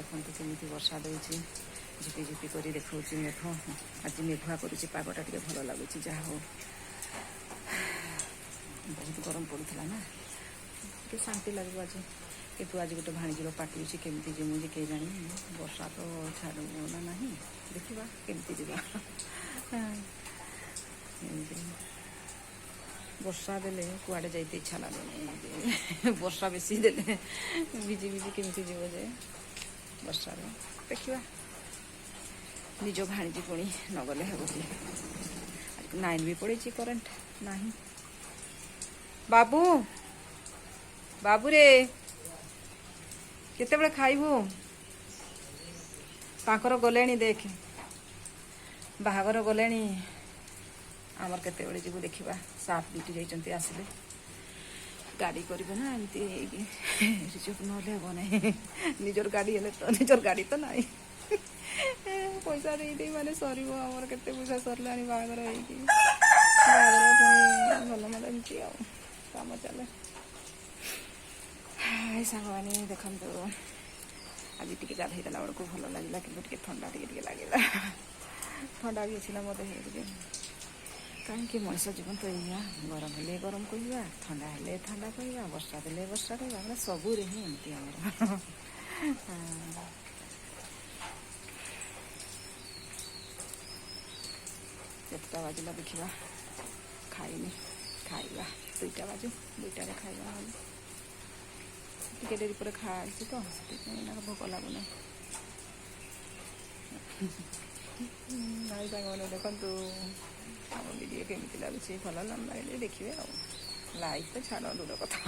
ଦେଖନ୍ତୁ କେମିତି ବର୍ଷା ଦେଉଛି, ଝିପି ଝିପି କରି ଦେଖାଉଛି ମେଘ। ଆଜି ମେଘୁଆ କରୁଛି, ପାଗଟା ଟିକେ ଭଲ ଲାଗୁଛି। ଯାହା ହଉ, ବହୁତ ଗରମ ପଡ଼ୁଥିଲା ନା, ଟିକେ ଶାନ୍ତି ଲାଗିବ ଆଜି। କିନ୍ତୁ ଆଜି ଗୋଟେ ଭାଣିଜୀର ପାର୍ଟି ଅଛି, କେମିତି ଯିମୁ ଯେ କେଜାଣି। ବର୍ଷା ତ ଛାଡ଼ୁ ନା ନାହିଁ, ଦେଖିବା କେମିତି ଯିବା। ଏମିତି ବର୍ଷା ଦେଲେ କୁଆଡ଼େ ଯାଇତେ ଇଚ୍ଛା ଲାଗୁନି। ବର୍ଷା ବେଶୀ ଦେଲେ ଭିଜି ଭିଜି କେମିତି ଯିବ ଯେ ବର୍ଷାରେ। ଦେଖିବା, ନିଜ ଭାଣିଜି ପୁଣି ନଗଲେ ହେବ କି। ଲାଇନ୍ ବି ପଳେଇଛି, କରେଣ୍ଟ ନାହିଁ। ବାବୁ, ବାବୁରେ କେତେବେଳେ ଖାଇବୁ? ତାଙ୍କର ଗଲେଣି, ଦେଖ ବାହାଘର ଗଲେଣି। ଆମର କେତେବେଳେ ଯିବୁ ଦେଖିବା। ସାଫ୍ ଡ୍ୟୁଟି ଯାଇଛନ୍ତି, ଆସିଲେ ଗାଡ଼ି କରିବେ ନା ଏମିତି ହେଇକି ରିଜର୍ଭ ନହେଲେ ହେବ ନାହିଁ। ନିଜର ଗାଡ଼ି ହେଲେ ତ, ନିଜର ଗାଡ଼ି ତ ନାହିଁ। ପଇସା ଦେଇ ମାନେ ସରିବ। ଆମର କେତେ ପଇସା ସରିଲାଣି ବାହାଘର ହେଇକି। ବାହାଘର ପୁଣି ଭଲ ମନ୍ଦ ଏମିତି ଆଉ କାମ ଚାଲେ। ଏଇ ସାଙ୍ଗମାନେ ଦେଖନ୍ତୁ, ଆଜି ଟିକେ ଗାଧୋଇ ଦେଲା ବେଳକୁ ଭଲ ଲାଗିଲା, କିନ୍ତୁ ଟିକେ ଥଣ୍ଡା ଟିକେ ଲାଗିଲା। ଥଣ୍ଡା ବି ଆସିଲା ମୋତେ ଟିକେ। କାହିଁକି ମଣିଷ ଜୀବନ ତ ଏଇଆ, ଗରମ ହେଲେ ଗରମ କହିବା, ଥଣ୍ଡା ହେଲେ ଥଣ୍ଡା କହିବା, ବର୍ଷା ଦେଲେ ବର୍ଷା କହିବା। ମାନେ ସବୁରେ ହିଁ ଏମିତି ଆମର। କେତେଟା ବାଜିଲା ଦେଖିବା, ଖାଇନି, ଖାଇବା 2ଟା ବାଜୁ, 2ଟାରେ ଖାଇବା। ନହେଲେ ଟିକେ ଡେରି ପରେ ଖାଇଛି ତ, ସେଥିପାଇଁ ଏଇନା ଭୋକ ଲାଗୁନାହିଁ। ନାଇଁ ସାଙ୍ଗମାନେ ଦେଖନ୍ତୁ, ଆମ ଭିଡ଼ିଓ କେମିତି ଲାଗୁଛି, ଭଲ ନ ଲାଗିଲେ ଦେଖିବେ ଆଉ। ଲାଇକ୍ ତ ଛାଡ଼ ଦୂର କଥା।